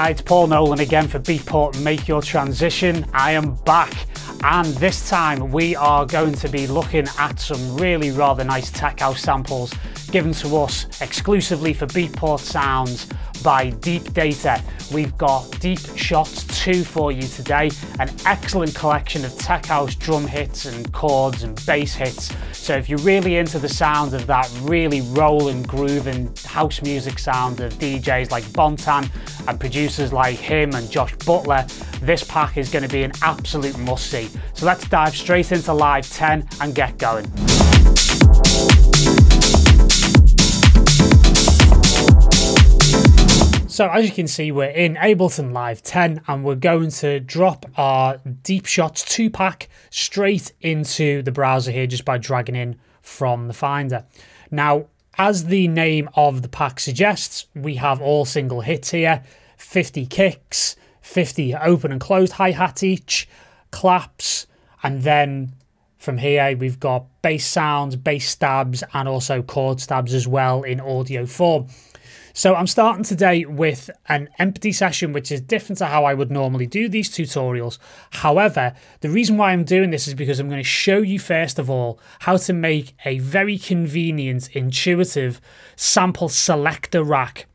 Hi, it's Paul Nolan again for Beatport Make Your Transition. I am back, and this time we are going to be looking at some really rather nice tech house samples given to us exclusively for Beatport Sounds by Deep Data. We've got Deep Shots 2 for you today, an excellent collection of tech house drum hits and chords and bass hits. So if you're really into the sound of that really rolling, grooving house music sound of DJs like Boltan and producers like him and Josh Butler, this pack is going to be an absolute must-see. So let's dive straight into Live 10 and get going. So as you can see, we're in Ableton Live 10 and we're going to drop our Deep Shots 2 pack straight into the browser here just by dragging in from the Finder. Now, as the name of the pack suggests, we have all single hits here, 50 kicks, 50 open and closed hi-hat each, claps, and then from here we've got bass sounds, bass stabs, and also chord stabs as well in audio form. So I'm starting today with an empty session, which is different to how I would normally do these tutorials. However, the reason why I'm doing this is because I'm going to show you first of all how to make a very convenient, intuitive sample selector rack,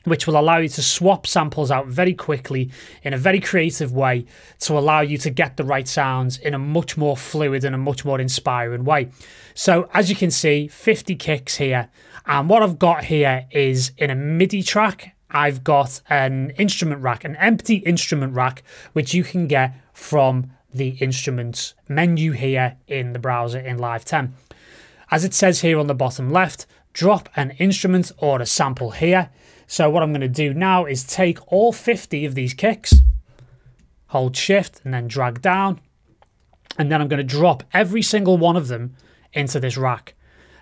which will allow you to swap samples out very quickly in a very creative way to allow you to get the right sounds in a much more fluid and a much more inspiring way. So as you can see, 50 kicks here. And what I've got here is in a MIDI track, I've got an instrument rack, an empty instrument rack, which you can get from the instruments menu here in the browser in Live 10. As it says here on the bottom left, drop an instrument or a sample here. So what I'm going to do now is take all 50 of these kicks, hold shift and then drag down, and then I'm going to drop every single one of them into this rack.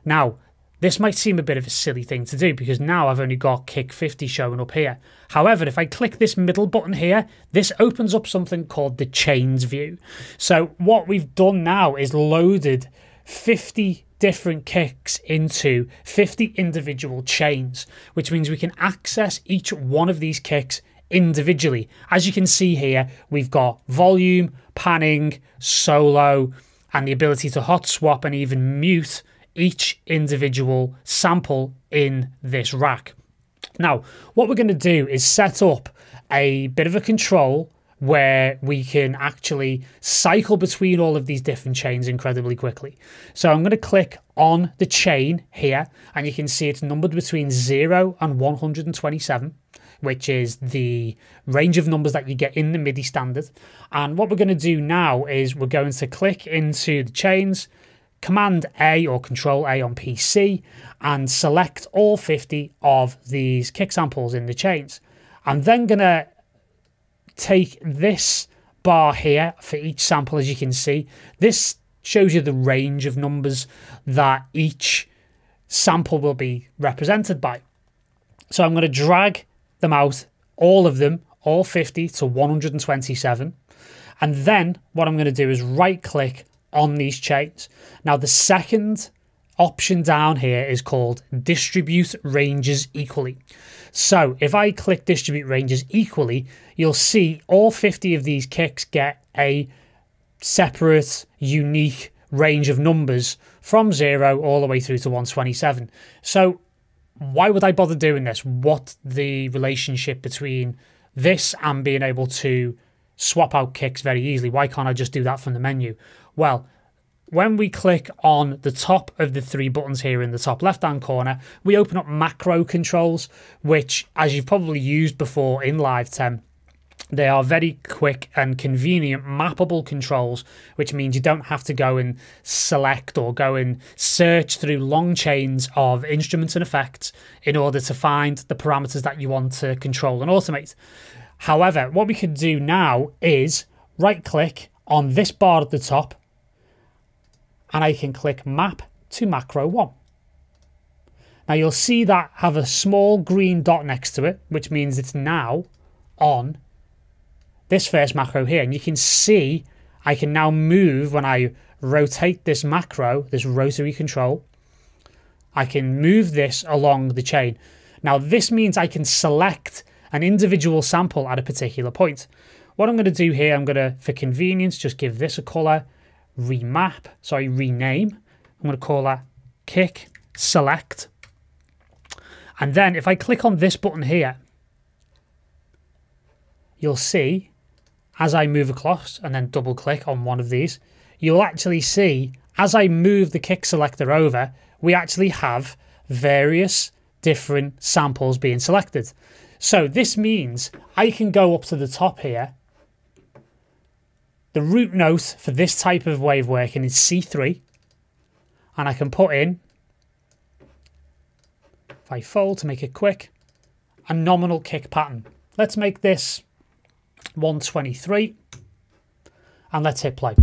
Now, this might seem a bit of a silly thing to do because now I've only got kick 50 showing up here. However, if I click this middle button here, this opens up something called the chains view. So what we've done now is loaded 50 different kicks into 50 individual chains, which means we can access each one of these kicks individually. As you can see here, we've got volume, panning, solo, and the ability to hot swap and even mute each individual sample in this rack. Now, what we're going to do is set up a bit of a control where we can actually cycle between all of these different chains incredibly quickly. So I'm going to click on the chain here, and you can see it's numbered between 0 and 127, which is the range of numbers that you get in the MIDI standard. And what we're going to do now is we're going to click into the chains, Command A or Control A on PC, and select all 50 of these kick samples in the chains. I'm then going to take this bar here for each sample. As you can see, this shows you the range of numbers that each sample will be represented by. So I'm going to drag them out, all of them, all 50 to 127. And then what I'm going to do is right click on these chains. Now the second option down here is called distribute ranges equally. So if I click distribute ranges equally, you'll see all 50 of these kicks get a separate, unique range of numbers from 0 all the way through to 127. So why would I bother doing this? What's the relationship between this and being able to swap out kicks very easily? Why can't I just do that from the menu? Well, when we click on the top of the 3 buttons here in the top left-hand corner, we open up macro controls, which, as you've probably used before in Live 10, they are very quick and convenient mappable controls, which means you don't have to go and select or go and search through long chains of instruments and effects in order to find the parameters that you want to control and automate. However, what we can do now is right-click on this bar at the top, and I can click Map to Macro 1. Now you'll see that have a small green dot next to it, which means it's now on this first macro here. And you can see I can now move when I rotate this macro, this rotary control. I can move this along the chain. Now this means I can select an individual sample at a particular point. What I'm going to do here, I'm going to, for convenience, just give this a color, rename. I'm going to call that kick select. And then if I click on this button here, you'll see as I move across and then double click on one of these, you'll actually see as I move the kick selector over, we actually have various different samples being selected. So this means I can go up to the top here. The root note for this type of way of working is C3. And I can put in, if I fold to make it quick, a nominal kick pattern. Let's make this 123 and let's hit play.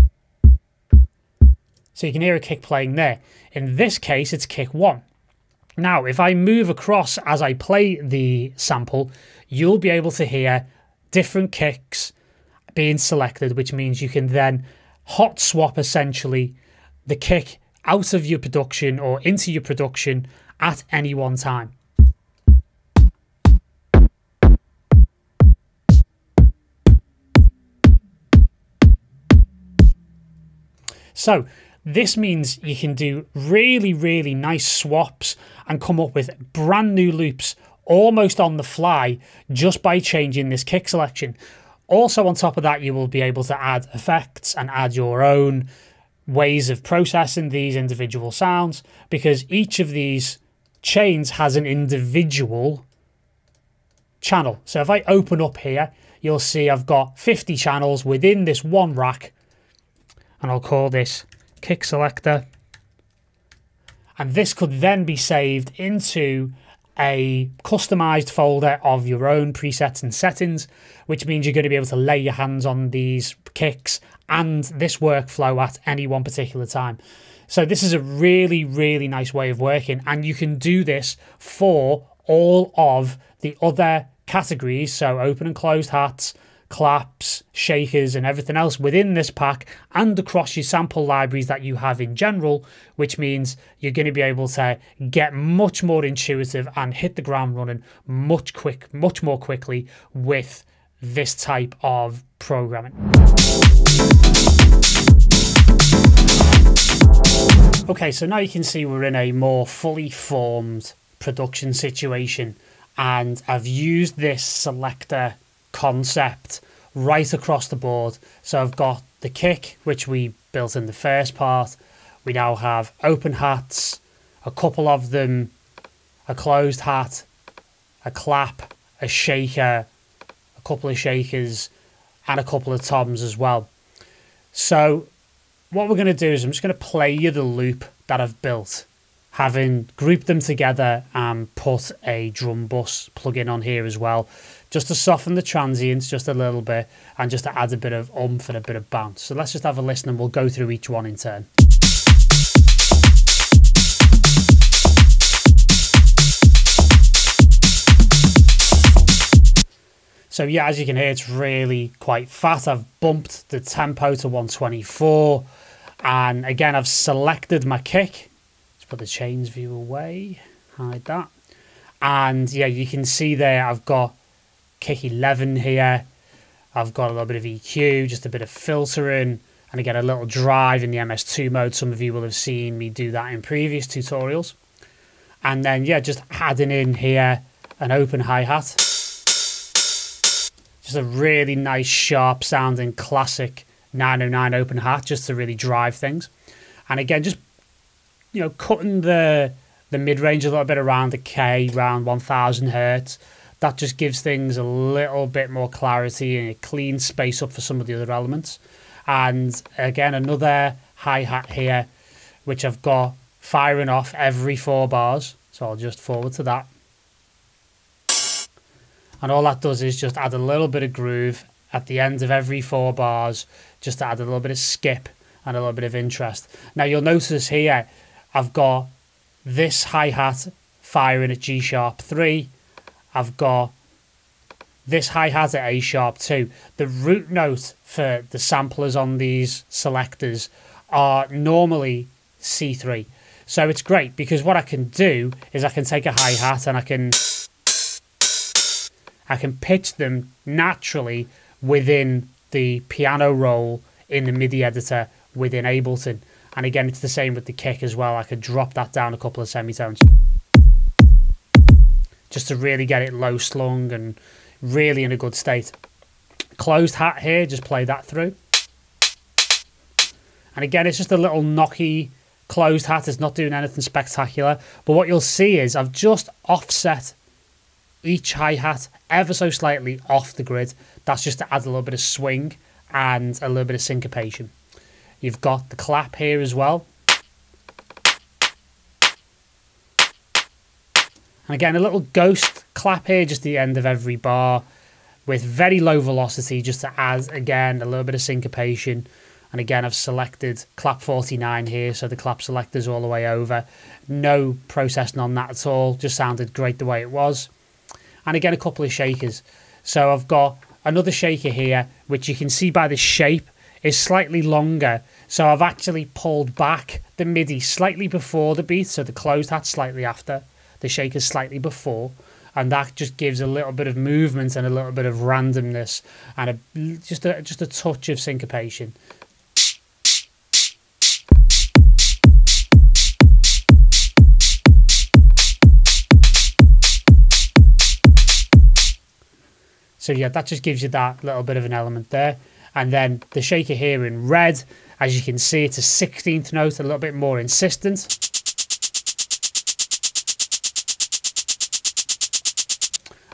So you can hear a kick playing there. In this case, it's kick 1. Now, if I move across as I play the sample, you'll be able to hear different kicks being selected, which means you can then hot swap essentially the kick out of your production or into your production at any one time. So this means you can do really, really nice swaps and come up with brand new loops almost on the fly just by changing this kick selection. Also on top of that, you will be able to add effects and add your own ways of processing these individual sounds, because each of these chains has an individual channel. So if I open up here, you'll see I've got 50 channels within this one rack, and I'll call this kick selector. And this could then be saved into a customized folder of your own presets and settings, which means you're going to be able to lay your hands on these kicks and this workflow at any one particular time. So this is a really, really nice way of working, and you can do this for all of the other categories. So open and closed hats, claps, shakers, and everything else within this pack and across your sample libraries that you have in general, which means you're going to be able to get much more intuitive and hit the ground running much more quickly with this type of programming. Okay, so now you can see we're in a more fully formed production situation, and I've used this selector concept right across the board. So I've got the kick, which we built in the first part. We now have open hats, a couple of them, a closed hat, a clap, a shaker, a couple of shakers, and a couple of toms as well. So what we're going to do is I'm just going to play you the loop that I've built, having grouped them together and put a drum bus plugin on here as well, just to soften the transients just a little bit and just to add a bit of oomph and a bit of bounce. So let's just have a listen and we'll go through each one in turn. So yeah, as you can hear, it's really quite fat. I've bumped the tempo to 124. And again, I've selected my kick. Let's put the chains view away, hide that. And yeah, you can see there I've got kick 11 here. I've got a little bit of EQ, just a bit of filtering, and again, a little drive in the MS2 mode. Some of you will have seen me do that in previous tutorials. And then yeah, just adding in here an open hi-hat. Just a really nice, sharp sounding classic 909 open hat, just to really drive things. And again, just, you know, cutting the mid-range a little bit around the K, around 1000 hertz. That just gives things a little bit more clarity and a clean space up for some of the other elements. And again, another hi-hat here, which I've got firing off every 4 bars. So I'll just forward to that. And all that does is just add a little bit of groove at the end of every 4 bars, just to add a little bit of skip and a little bit of interest. Now you'll notice here, I've got this hi-hat firing at G sharp 3. I've got this hi-hat at A sharp 2. The root note for the samplers on these selectors are normally C3. So it's great because what I can do is I can take a hi-hat and I can I can pitch them naturally within the piano roll in the MIDI editor within Ableton. And again, it's the same with the kick as well. I could drop that down a couple of semitones just to really get it low slung and really in a good state. Closed hat here, just play that through. And again, it's just a little knocky closed hat. It's not doing anything spectacular. But what you'll see is I've just offset each hi-hat ever so slightly off the grid. That's just to add a little bit of swing and a little bit of syncopation. You've got the clap here as well. And again, a little ghost clap here, just the end of every bar with very low velocity, just to add, again, a little bit of syncopation. And again, I've selected clap 49 here, so the clap selector's all the way over. No processing on that at all, just sounded great the way it was. And again, a couple of shakers. So I've got another shaker here, which you can see by the shape is slightly longer. So I've actually pulled back the MIDI slightly before the beat, so the closed hat slightly after, the shaker's slightly before. And that just gives a little bit of movement and a little bit of randomness and just a touch of syncopation. So yeah, that just gives you that little bit of an element there. And then the shaker here in red, as you can see, it's a 16th note, a little bit more insistent.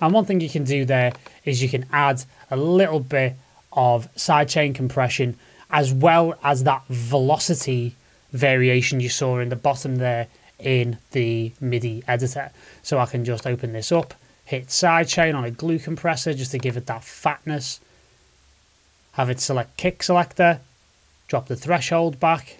And one thing you can do there is you can add a little bit of sidechain compression as well as that velocity variation you saw in the bottom there in the MIDI editor. So I can just open this up, hit sidechain on a glue compressor just to give it that fatness. Have it select kick selector, drop the threshold back.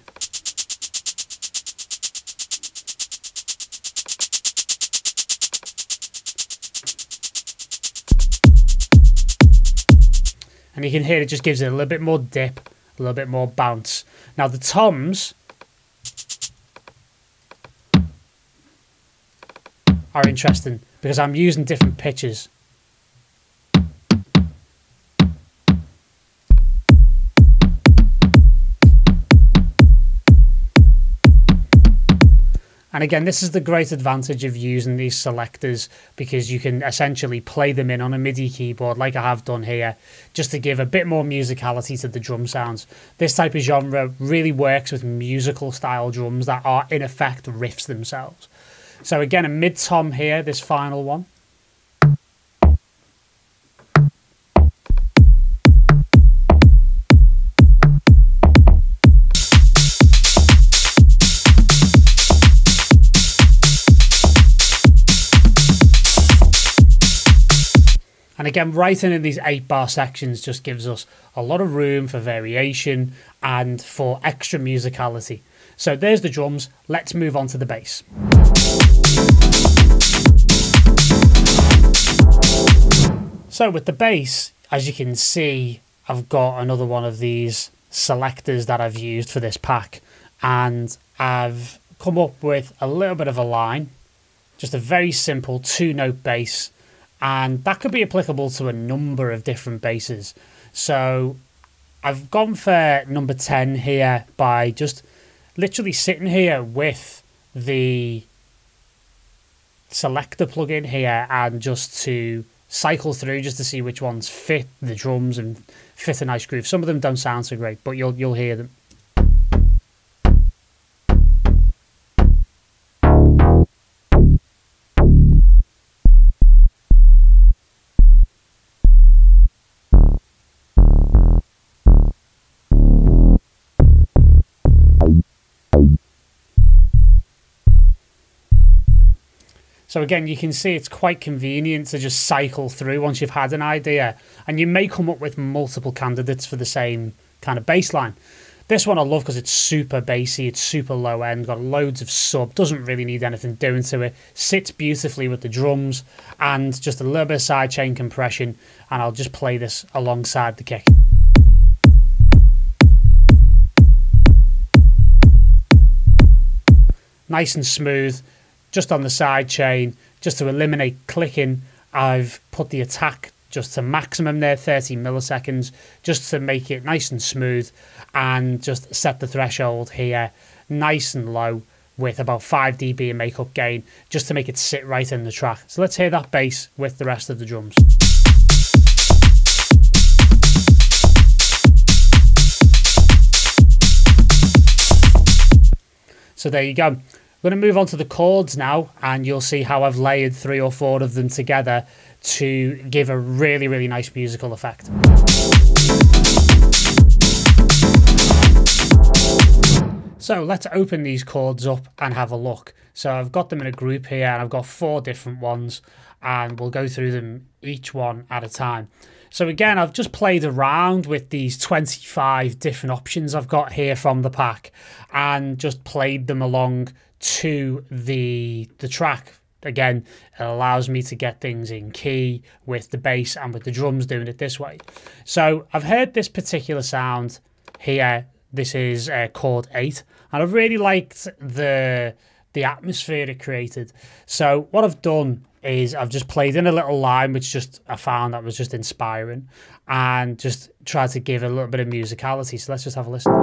And you can hear it just gives it a little bit more dip, a little bit more bounce. Now the toms are interesting because I'm using different pitches. And again, this is the great advantage of using these selectors, because you can essentially play them in on a MIDI keyboard like I have done here, just to give a bit more musicality to the drum sounds. This type of genre really works with musical style drums that are in effect riffs themselves. So again, a mid-tom here, this final one. And again, writing in these 8-bar sections just gives us a lot of room for variation and for extra musicality. So there's the drums. Let's move on to the bass. So with the bass, as you can see, I've got another one of these selectors that I've used for this pack. And I've come up with a little bit of a line, just a very simple 2-note bass. And that could be applicable to a number of different basses. So I've gone for number 10 here by just literally sitting here with the selector plugin here and just to cycle through just to see which ones fit the drums and fit a nice groove. Some of them don't sound so great, but you'll hear them. So again, you can see it's quite convenient to just cycle through once you've had an idea, and you may come up with multiple candidates for the same kind of bass line. This one I love because it's super bassy, it's super low end, got loads of sub, doesn't really need anything doing to it, sits beautifully with the drums, and just a little bit of sidechain compression, and I'll just play this alongside the kick. Nice and smooth, just on the side chain, just to eliminate clicking I've put the attack just to maximum there, 30 milliseconds, just to make it nice and smooth, and just set the threshold here nice and low with about 5 dB in makeup gain, just to make it sit right in the track. So let's hear that bass with the rest of the drums. So there you go. I'm going to move on to the chords now, and you'll see how I've layered 3 or 4 of them together to give a really, really nice musical effect. So let's open these chords up and have a look. So I've got them in a group here, and I've got 4 different ones, and we'll go through them each one at a time. So again, I've just played around with these 25 different options I've got here from the pack, and just played them along to the track. Again, it allows me to get things in key with the bass and with the drums doing it this way. So I've heard this particular sound here. This is chord 8, and I really liked the atmosphere it created. So what I've done is I've just played in a little line which I found that was just inspiring, and just tried to give a little bit of musicality. So let's just have a listen.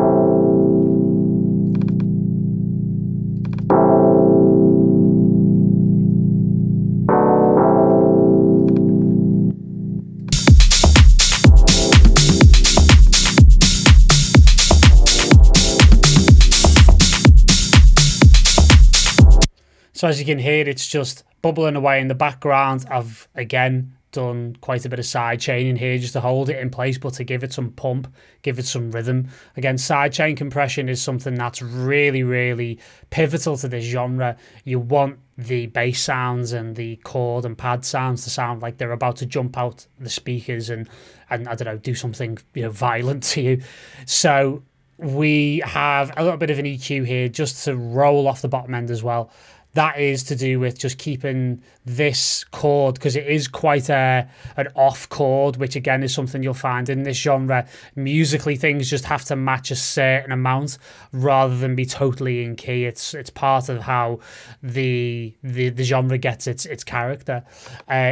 So as you can hear, it's just bubbling away in the background. I've, again, done quite a bit of side chaining here just to hold it in place, but to give it some pump, give it some rhythm. Again, side chain compression is something that's really, really pivotal to this genre. You want the bass sounds and the chord and pad sounds to sound like they're about to jump out the speakers and I don't know, do something, you know, violent to you. So we have a little bit of an EQ here just to roll off the bottom end as well. That is to do with just keeping this chord, because it is quite an off chord, which again is something you'll find in this genre. Musically, things just have to match a certain amount rather than be totally in key. It's part of how the genre gets its character.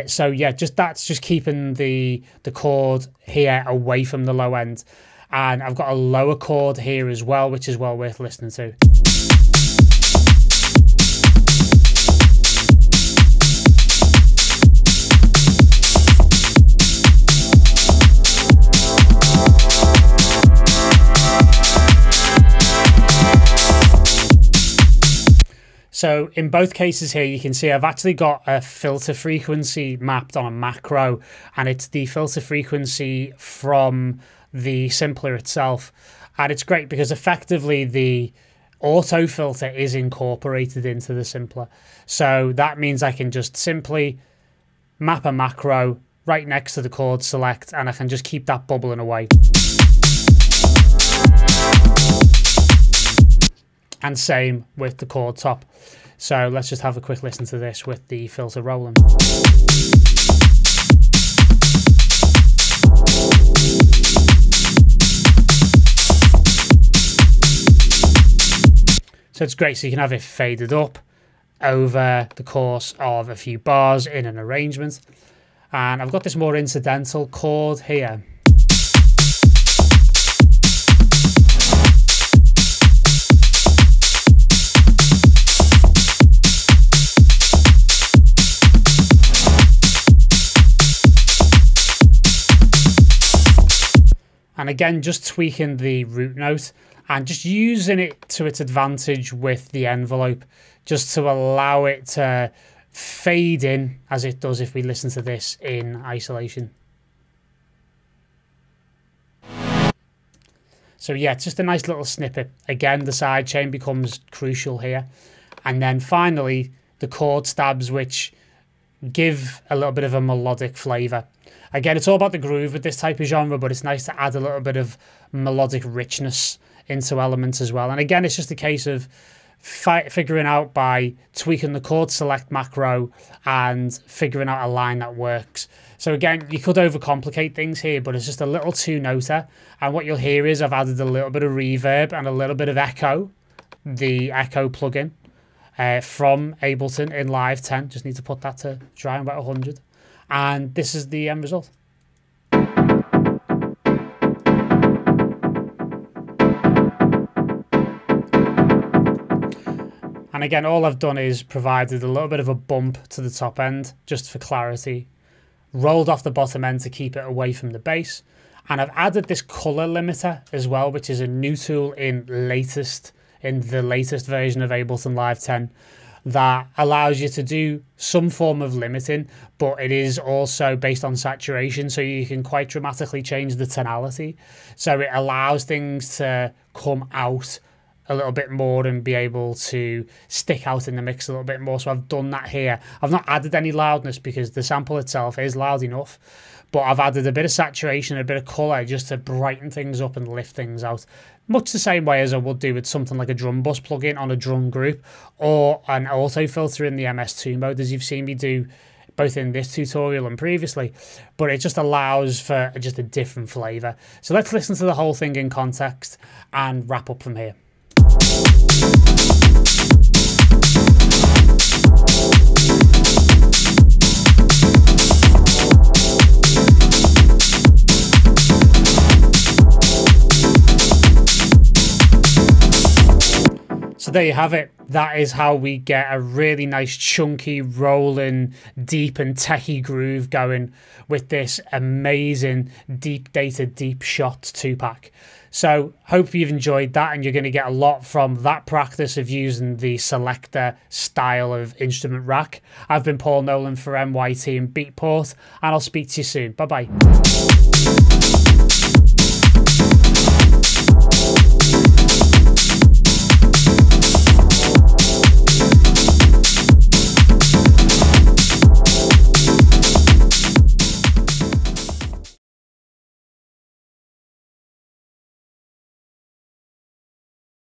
So yeah, that's just keeping the chord here away from the low end. And I've got a lower chord here as well, which is well worth listening to. So in both cases here, you can see I've actually got a filter frequency mapped on a macro, and it's the filter frequency from the simpler itself. And it's great because effectively the auto filter is incorporated into the simpler. So that means I can just simply map a macro right next to the chord select, and I can just keep that bubbling away. And same with the chord top. So let's just have a quick listen to this with the filter rolling. So it's great. So you can have it faded up over the course of a few bars in an arrangement. And I've got this more incidental chord here. And again, just tweaking the root note and just using it to its advantage with the envelope, just to allow it to fade in as it does if we listen to this in isolation. So yeah, it's just a nice little snippet. Again, the side chain becomes crucial here. And then finally, the chord stabs, which give a little bit of a melodic flavour. Again, it's all about the groove with this type of genre, but it's nice to add a little bit of melodic richness into elements as well. And again, it's just a case of figuring out by tweaking the chord select macro and figuring out a line that works. So again, you could overcomplicate things here, but it's just a little two-noter. And what you'll hear is I've added a little bit of reverb and a little bit of echo, the echo plugin from Ableton in Live 10. Just need to put that to dry on about 100. And this is the end result. And again, all I've done is provided a little bit of a bump to the top end, just for clarity. Rolled off the bottom end to keep it away from the bass. And I've added this color limiter as well, which is a new tool in the latest version of Ableton Live 10 that allows you to do some form of limiting, but it is also based on saturation, so you can quite dramatically change the tonality. So it allows things to come out a little bit more and be able to stick out in the mix a little bit more. So I've done that here. I've not added any loudness because the sample itself is loud enough, but I've added a bit of saturation, a bit of colour just to brighten things up and lift things out. Much the same way as I would do with something like a drum bus plugin on a drum group or an auto filter in the MS2 mode, as you've seen me do both in this tutorial and previously, but it just allows for just a different flavour. So let's listen to the whole thing in context and wrap up from here. So there you have it. That is how we get a really nice chunky, rolling, deep and techie groove going with this amazing deep data, deep shot 2-pack. So hope you've enjoyed that and you're going to get a lot from that practice of using the selector style of instrument rack. I've been Paul Nolan for MYT and Beatport, and I'll speak to you soon. Bye-bye.